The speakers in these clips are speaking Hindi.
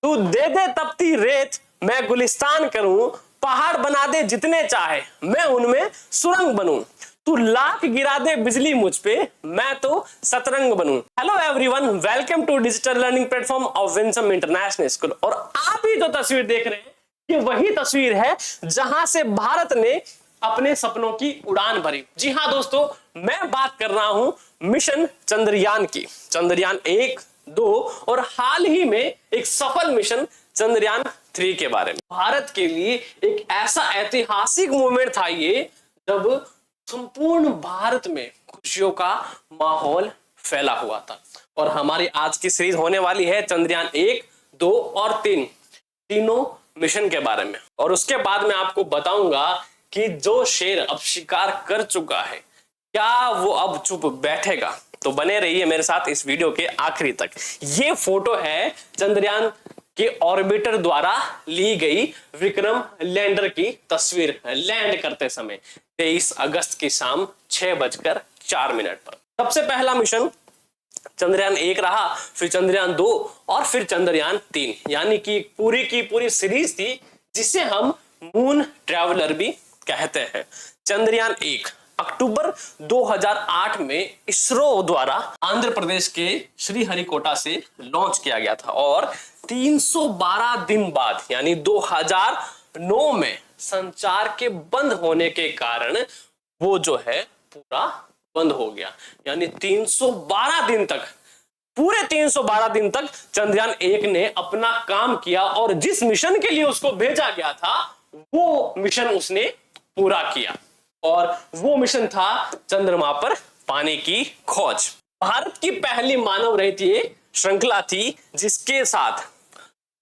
तू दे दे तपती रेत, मैं गुलिस्तान करूं, पहाड़ बना दे जितने चाहे, मैं उनमें सुरंग बनूं, तू लाख गिरा दे बिजली मुझ पे, मैं तो सतरंग बनूं। Hello everyone, welcome to digital learning platform of winsome international school. और आप ही जो तस्वीर देख रहे हैं ये वही तस्वीर है जहां से भारत ने अपने सपनों की उड़ान भरी। जी हां दोस्तों, मैं बात कर रहा हूं मिशन चंद्रयान की। चंद्रयान 1, 2 और हाल ही में एक सफल मिशन चंद्रयान 3 के बारे में। भारत के लिए एक ऐसा ऐतिहासिक मूवमेंट था ये, जब संपूर्ण भारत में खुशियों का माहौल फैला हुआ था। और हमारी आज की सीरीज होने वाली है चंद्रयान 1, 2 और 3 तीनों मिशन के बारे में। और उसके बाद मैं आपको बताऊंगा कि जो शेर अब शिकार कर चुका है, क्या वो अब चुप बैठेगा? तो बने रहिए मेरे साथ इस वीडियो के आखिरी तक। ये फोटो है चंद्रयान के ऑर्बिटर द्वारा ली गई विक्रम लैंडर की तस्वीर, लैंड करते समय 23 अगस्त की शाम 6:04 पर। सबसे पहला मिशन चंद्रयान 1 रहा, फिर चंद्रयान 2 और फिर चंद्रयान 3, यानी कि पूरी की पूरी सीरीज थी जिसे हम मून ट्रैवलर भी कहते हैं। चंद्रयान 1 अक्टूबर 2008 में इसरो द्वारा आंध्र प्रदेश के श्रीहरिकोटा से लॉन्च किया गया था और 312 दिन बाद यानी 2009 में संचार के बंद होने के कारण वो जो है पूरा बंद हो गया। यानी 312 दिन तक, पूरे 312 दिन तक चंद्रयान 1 ने अपना काम किया और जिस मिशन के लिए उसको भेजा गया था वो मिशन उसने पूरा किया। और वो मिशन था चंद्रमा पर पानी की खोज। भारत की पहली मानव रहित ये श्रृंखला थी जिसके साथ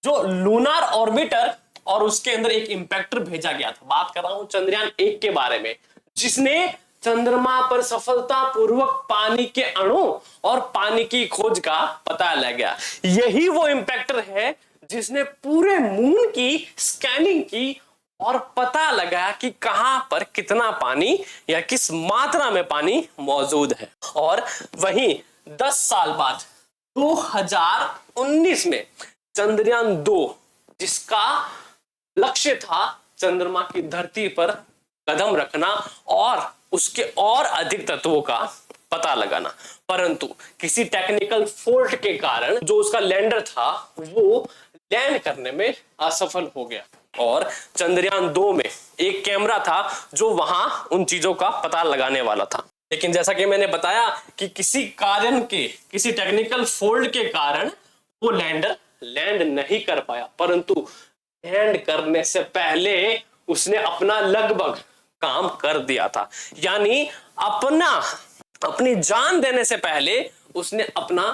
जो लूनार ऑर्बिटर और उसके अंदर एक इंपैक्टर भेजा गया था। बात कर रहा हूं चंद्रयान 1 के बारे में, जिसने चंद्रमा पर सफलतापूर्वक पानी के अणु और पानी की खोज का पता लगा। यही वो इंपैक्टर है जिसने पूरे मून की स्कैनिंग की और पता लगा कि कहां पर कितना पानी या किस मात्रा में पानी मौजूद है। और वहीं 10 साल बाद 2019 में चंद्रयान 2, जिसका लक्ष्य था चंद्रमा की धरती पर कदम रखना और उसके और अधिक तत्वों का पता लगाना, परंतु किसी टेक्निकल फॉल्ट के कारण जो उसका लैंडर था वो लैंड करने में असफल हो गया। और चंद्रयान 2 में एक कैमरा था जो वहां उन चीजों का पता लगाने वाला था, लेकिन जैसा कि मैंने बताया कि किसी कारण के, किसी टेक्निकल फॉल्ट के कारण वो लैंडर लैंड नहीं कर पाया, परंतु लैंड करने से पहले उसने अपना लगभग काम कर दिया था। यानी अपनी जान देने से पहले उसने अपना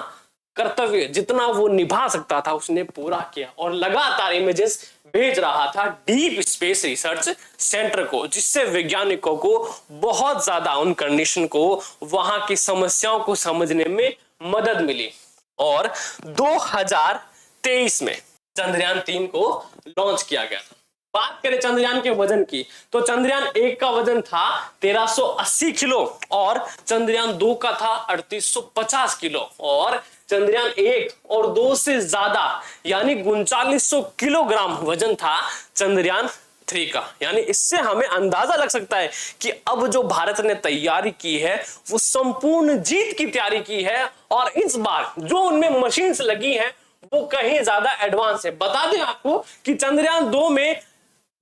कर्तव्य जितना वो निभा सकता था उसने पूरा किया और लगातार इमेजेस भेज रहा था डीप स्पेस रिसर्च सेंटर को, जिससे वैज्ञानिकों को बहुत ज्यादा उन कंडीशन को, वहां की समस्याओं को समझने में मदद मिली। और 2023 में चंद्रयान 3 को लॉन्च किया गया था। बात करें चंद्रयान के वजन की तो चंद्रयान 1 का वजन था 1380 किलो और चंद्रयान 2 का था 3850 किलो और चंद्रयान 1 और 2 से ज्यादा यानी 3900 किलोग्राम वजन था चंद्रयान 3 का। यानी इससे हमें अंदाजा लग सकता है कि अब जो भारत ने तैयारी की है वो संपूर्ण जीत की तैयारी की है और इस बार जो उनमें मशीन्स लगी हैं वो कहीं ज्यादा एडवांस है। बता दें आपको कि चंद्रयान 2 में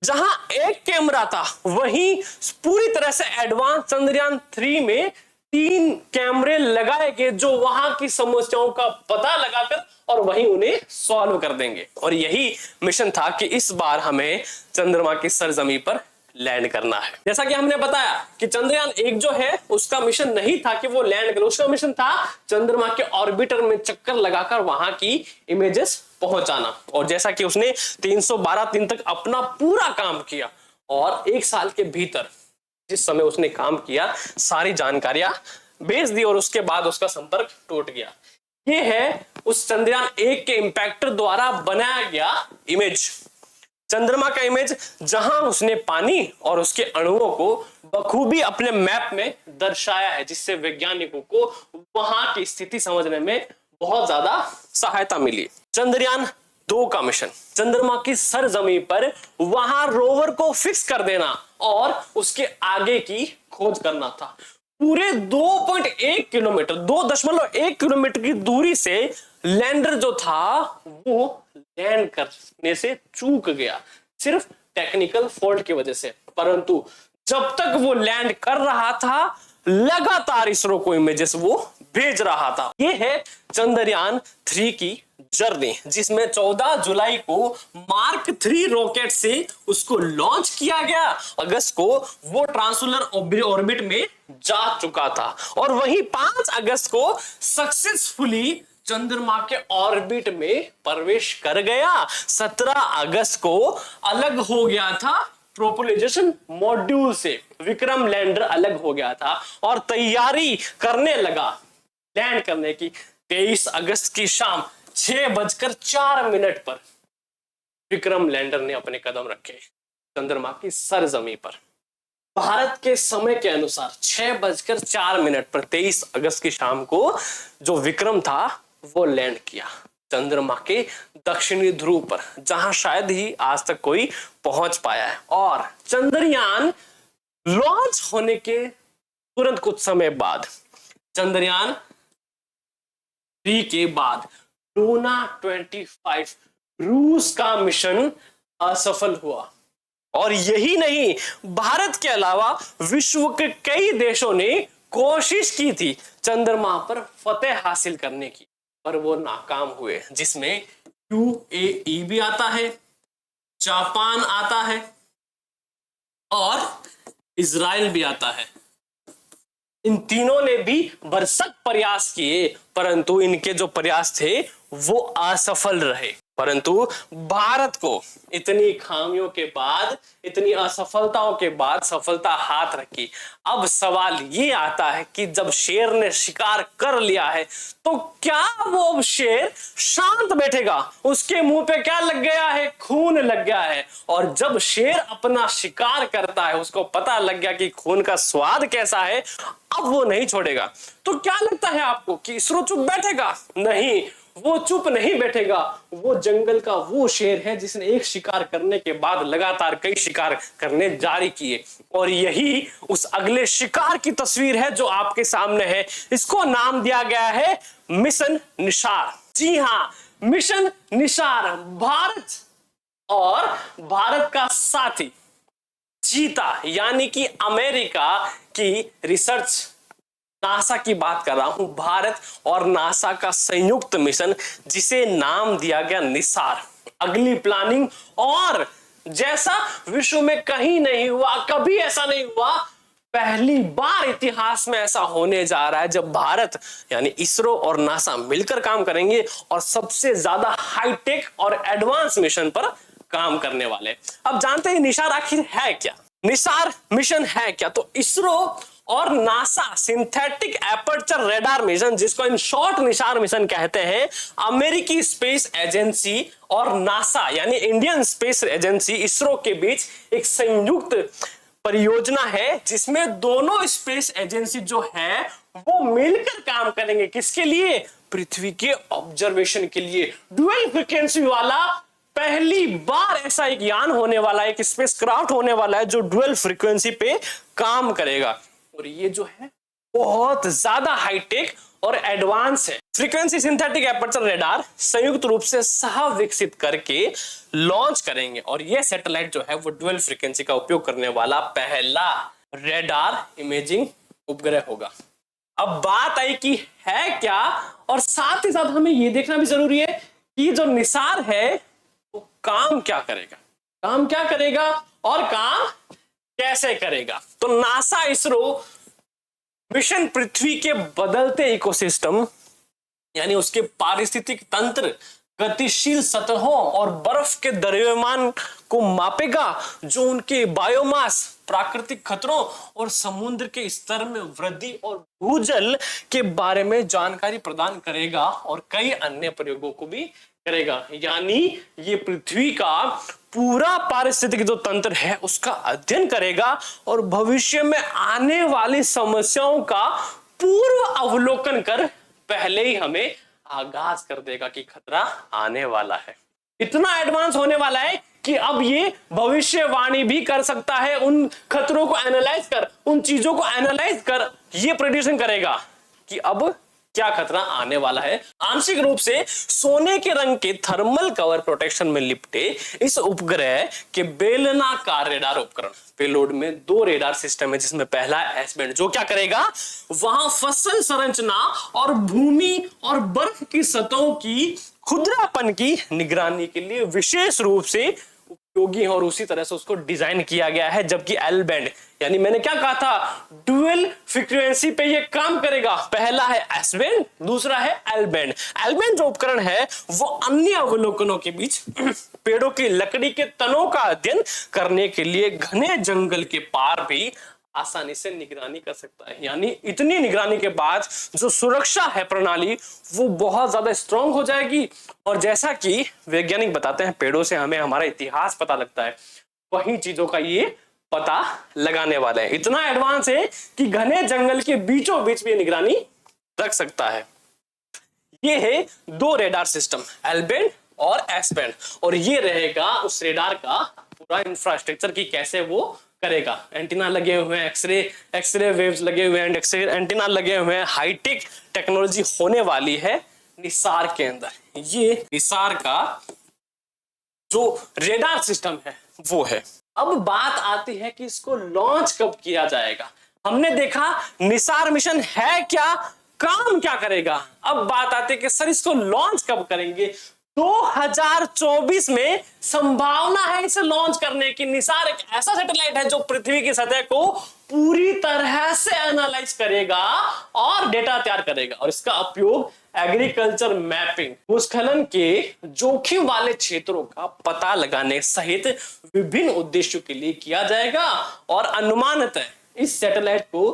जहां एक कैमरा था वहीं पूरी तरह से एडवांस चंद्रयान 3 में 3 कैमरे लगाए गए जो वहां की समस्याओं का पता लगाकर और वहीं उन्हें सॉल्व कर देंगे। और यही मिशन था कि इस बार हमें चंद्रमा की सरजमी पर लैंड करना है। जैसा कि हमने बताया कि चंद्रयान 1 जो है उसका मिशन नहीं था कि वो लैंड करे, उसका मिशन था चंद्रमा के ऑर्बिटर में चक्कर लगाकर वहां की इमेजेस पहुंचाना। और जैसा कि उसने 312 दिन तक अपना पूरा काम किया और 1 साल के भीतर जिस समय उसने काम किया सारी जानकारियां भेज दी और उसके बाद उसका संपर्क टूट गया। ये है उस चंद्रयान 1 के इंपैक्टर द्वारा बनाया गया इमेज, चंद्रमा का इमेज, जहां उसने पानी और उसके अणुओं को बखूबी अपने मैप में दर्शाया है, जिससे वैज्ञानिकों को वहां की स्थिति समझने में बहुत ज्यादा सहायता मिली। चंद्रयान 2 का मिशन, चंद्रमा की सरजमी पर वहां रोवर को फिक्स कर देना और उसके आगे की खोज करना था। पूरे 2.1 किलोमीटर 2.1 किलोमीटर की दूरी से लैंडर जो था वो लैंड करने से चूक गया, सिर्फ टेक्निकल फॉल्ट की वजह से। परंतु जब तक वो लैंड कर रहा था लगातार इसरो को इमेजेस वो भेज रहा था। ये है चंद्रयान 3 की जर्नी, जिसमें 14 जुलाई को मार्क 3 रॉकेट से उसको लॉन्च किया गया। अगस्त को वो ट्रांसोलर ऑर्बिट में जा चुका था और वहीं 5 अगस्त को सक्सेसफुली चंद्रमा के ऑर्बिट में प्रवेश कर गया। 17 अगस्त को अलग हो गया था प्रोपल्शन मॉड्यूल से, विक्रम लैंडर अलग हो गया था और तैयारी करने लगा लैंड करने की। 23 अगस्त की शाम 6:04 पर विक्रम लैंडर ने अपने कदम रखे चंद्रमा की सरजमी पर। भारत के समय के अनुसार 6:04 पर 23 अगस्त की शाम को जो विक्रम था वो लैंड किया चंद्रमा के दक्षिणी ध्रुव पर, जहां शायद ही आज तक कोई पहुंच पाया है। और चंद्रयान लॉन्च होने के तुरंत कुछ समय बाद, चंद्रयान 3 के बाद लूना 25 रूस का मिशन असफल हुआ। और यही नहीं, भारत के अलावा विश्व के कई देशों ने कोशिश की थी चंद्रमा पर फतेह हासिल करने की, पर वो नाकाम हुए। जिसमें यूएई भी आता है, जापान आता है और इजराइल भी आता है। इन तीनों ने भी भरसक प्रयास किए, परंतु इनके जो प्रयास थे वो असफल रहे। परंतु भारत को इतनी खामियों के बाद, इतनी असफलताओं के बाद सफलता हाथ रखी। अब सवाल ये आता है कि जब शेर ने शिकार कर लिया है तो क्या वो शेर शांत बैठेगा? उसके मुंह पे क्या लग गया है? खून लग गया है। और जब शेर अपना शिकार करता है, उसको पता लग गया कि खून का स्वाद कैसा है, अब वो नहीं छोड़ेगा। तो क्या लगता है आपको कि इसरो चुप बैठेगा? नहीं, वो चुप नहीं बैठेगा। वो जंगल का वो शेर है जिसने एक शिकार करने के बाद लगातार कई शिकार करने जारी किए। और यही उस अगले शिकार की तस्वीर है जो आपके सामने है। इसको नाम दिया गया है मिशन निसार। जी हां, मिशन निसार भारत और भारत का साथी चीता यानी कि अमेरिका की रिसर्च, नासा की बात कर रहा हूं, भारत और नासा का संयुक्त मिशन जिसे नाम दिया गया निसार। अगली प्लानिंग, और जैसा विश्व में कहीं नहीं हुआ, कभी ऐसा नहीं हुआ, पहली बार इतिहास में ऐसा होने जा रहा है जब भारत यानी इसरो और नासा मिलकर काम करेंगे और सबसे ज्यादा हाईटेक और एडवांस मिशन पर काम करने वाले। अब जानते हैं निसार आखिर है क्या? निसार मिशन है क्या? तो इसरो और NASA synthetic aperture radar mission, जिसको इन शॉर्ट निसार मिशन कहते हैं, अमेरिकी स्पेस एजेंसी और नासा यानी इंडियन स्पेस एजेंसी इसरो के बीच एक संयुक्त परियोजना है, जिसमें दोनों स्पेस एजेंसी जो है वो मिलकर काम करेंगे। किसके लिए? पृथ्वी के ऑब्जर्वेशन के लिए। डुअल फ्रीक्वेंसी वाला पहली बार ऐसा एक यान होने वाला है, एक स्पेसक्राफ्ट होने वाला है जो डुअल फ्रीक्वेंसी पे काम करेगा। और ये जो है बहुत ज्यादा हाईटेक और एडवांस है। फ्रीक्वेंसी सिंथेटिक एपर्चर रेडार संयुक्त रूप से सह विकसित करके लॉन्च करेंगे। और ये सैटेलाइट जो है वो डुअल फ्रीक्वेंसी का उपयोग करने वाला पहला रेडार इमेजिंग उपग्रह होगा। अब बात आई कि है क्या, और साथ ही साथ हमें ये देखना भी जरूरी है कि जो निसार है वो काम क्या करेगा, काम क्या करेगा और काम कैसे करेगा। तो नासा इसरो मिशन पृथ्वी के बदलते इकोसिस्टम यानी उसके पारिस्थितिक तंत्र, गतिशील सतहों और बर्फ के द्रव्यमान को मापेगा, जो उनके बायोमास, प्राकृतिक खतरों और समुद्र के स्तर में वृद्धि और भूजल के बारे में जानकारी प्रदान करेगा और कई अन्य प्रयोगों को भी करेगा। यानी ये पृथ्वी का पूरा पारिस्थितिक जो तंत्र है उसका अध्ययन करेगा और भविष्य में आने वाली समस्याओं का पूर्व अवलोकन कर पहले ही हमें आगाज कर देगा कि खतरा आने वाला है। इतना एडवांस होने वाला है कि अब ये भविष्यवाणी भी कर सकता है, उन खतरों को एनालाइज कर, उन चीजों को एनालाइज कर ये प्रेडिक्शन करेगा कि अब क्या खतरा आने वाला है। आंशिक रूप से सोने के रंग के थर्मल कवर प्रोटेक्शन में लिपटे इस उपग्रह के बेलनाकार रेडार उपकरण पेलोड में 2 रेडार सिस्टम है, जिसमें पहला एस बैंड जो क्या करेगा, वहां फसल संरचना और भूमि और बर्फ की सतहों की खुरदरापन की निगरानी के लिए विशेष रूप से उपयोगी है और उसी तरह से उसको डिजाइन किया गया है। जबकि एल बैंड, यानी मैंने क्या कहा था, डुअल फ्रीक्वेंसी पे ये काम करेगा। पहला है एस बैंड, दूसरा है एल बैंड। एल बैंड जो उपकरण है वो अन्य अवलोकनों के बीच पेड़ों की लकड़ी के तनों का अध्ययन करने के लिए घने जंगल के पार भी आसानी से निगरानी कर सकता है। यानी इतनी निगरानी के बाद जो सुरक्षा है प्रणाली वो बहुत ज्यादा स्ट्रांग हो जाएगी। और जैसा कि वैज्ञानिक बताते हैं, पेड़ों से हमें हमारा इतिहास पता लगता है, वही चीजों का ये पता लगाने वाले हैं। इतना एडवांस है कि घने जंगल के बीचों बीच भी निगरानी रख सकता है। ये है 2 रेडार सिस्टम, एल बैंड और एस बैंड, और ये रहेगा उस रेडार का पूरा इंफ्रास्ट्रक्चर की कैसे वो करेगा। एंटीना लगे हुए हैं, एक्सरे वेव्स लगे हुए हैं, एंटीना लगे हुए हैं, हाईटेक टेक्नोलॉजी होने वाली है निसार के अंदर। ये निसार का जो रेडार सिस्टम है वो है। अब बात आती है कि इसको लॉन्च कब किया जाएगा। हमने देखा निसार मिशन है क्या, काम क्या करेगा। अब बात आती है कि सर इसको लॉन्च कब करेंगे। 2024 में संभावना है इसे लॉन्च करने की। निसार एक ऐसा सैटेलाइट है जो पृथ्वी की सतह को पूरी तरह से एनालाइज करेगा और डेटा तैयार करेगा, और इसका उपयोग एग्रीकल्चर मैपिंग, भूस्खलन के जोखिम वाले क्षेत्रों का पता लगाने सहित विभिन्न उद्देश्यों के लिए किया जाएगा। और अनुमानतः इस सैटेलाइट को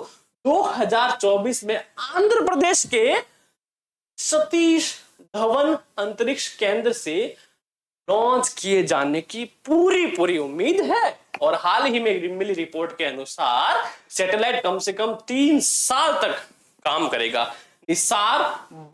2024 में आंध्र प्रदेश के सतीश धवन अंतरिक्ष केंद्र से लॉन्च किए जाने की पूरी उम्मीद है। और हाल ही में मिली रिपोर्ट के अनुसार सैटेलाइट कम से कम 3 साल तक काम करेगा। निसार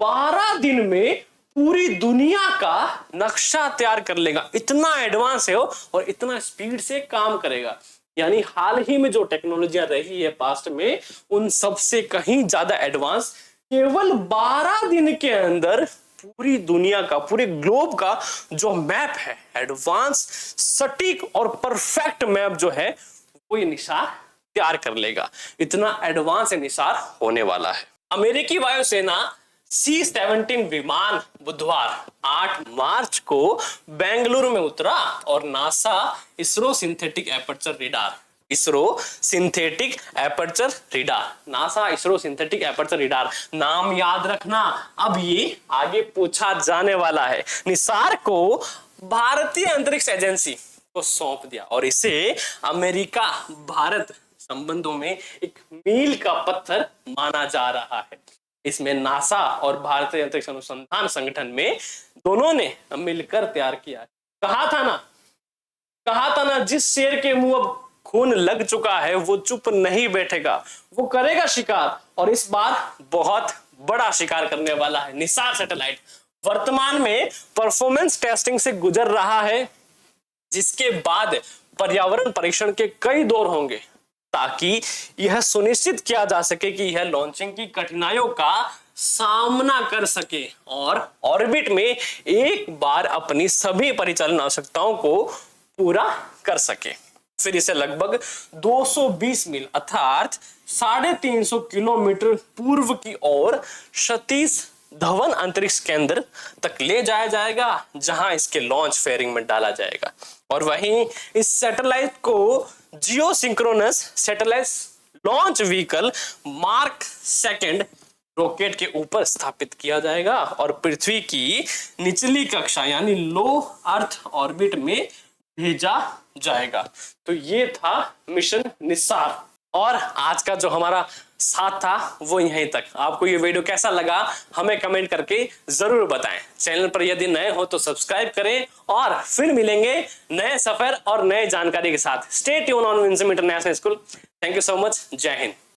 12 दिन में पूरी दुनिया का नक्शा तैयार कर लेगा। इतना एडवांस है वो और इतना स्पीड से काम करेगा। यानी हाल ही में जो टेक्नोलॉजियां रही है पास्ट में, उन सबसे कहीं ज्यादा एडवांस केवल 12 दिन के अंदर पूरी दुनिया का, पूरे ग्लोब का जो मैप है, एडवांस सटीक और परफेक्ट मैप जो है वो ये निसार तैयार कर लेगा। इतना एडवांस निसार होने वाला है। अमेरिकी वायुसेना C-17 विमान बुधवार 8 मार्च को बेंगलुरु में उतरा और NASA ISRO synthetic aperture radar NASA ISRO synthetic aperture radar नाम याद रखना, अब ये आगे पूछा जाने वाला है। निसार को भारतीय अंतरिक्ष एजेंसी को सौंप दिया और इसे अमेरिका भारत संबंधों में एक मील का पत्थर माना जा रहा है। इसमें नासा और भारतीय अंतरिक्ष अनुसंधान संगठन में दोनों ने मिलकर तैयार किया। कहा था ना जिस शेर के मुंह अब खून लग चुका है वो चुप नहीं बैठेगा, वो करेगा शिकार, और इस बार बहुत बड़ा शिकार करने वाला है। निसार सैटेलाइट वर्तमान में परफॉर्मेंस टेस्टिंग से गुजर रहा है, जिसके बाद पर्यावरण परीक्षण के कई दौर होंगे ताकि यह सुनिश्चित किया जा सके कि यह लॉन्चिंग की कठिनाइयों का सामना कर सके और ऑर्बिट में एक बार अपनी सभी परिचालन आवश्यकताओं को पूरा कर सके। फिर इसे लगभग 220 मील अर्थात 350 किलोमीटर पूर्व की ओर सतीश धवन अंतरिक्ष केंद्र तक ले जाया जाएगा, जहां इसके लॉन्च फेयरिंग में डाला जाएगा। और वहीं इस सैटेलाइट को geosynchronous satellite launch vehicle mark 2 rocket के ऊपर स्थापित किया जाएगा और पृथ्वी की निचली कक्षा यानी लो अर्थ ऑर्बिट में भेजा जाएगा। तो ये था मिशन निसार। और आज का जो हमारा साथ था वो यहीं तक। आपको ये वीडियो कैसा लगा हमें कमेंट करके जरूर बताएं। चैनल पर यदि नए हो तो सब्सक्राइब करें और फिर मिलेंगे नए सफर और नए जानकारी के साथ। Stay tune on Winsome international school. Thank you so much. जय हिंद।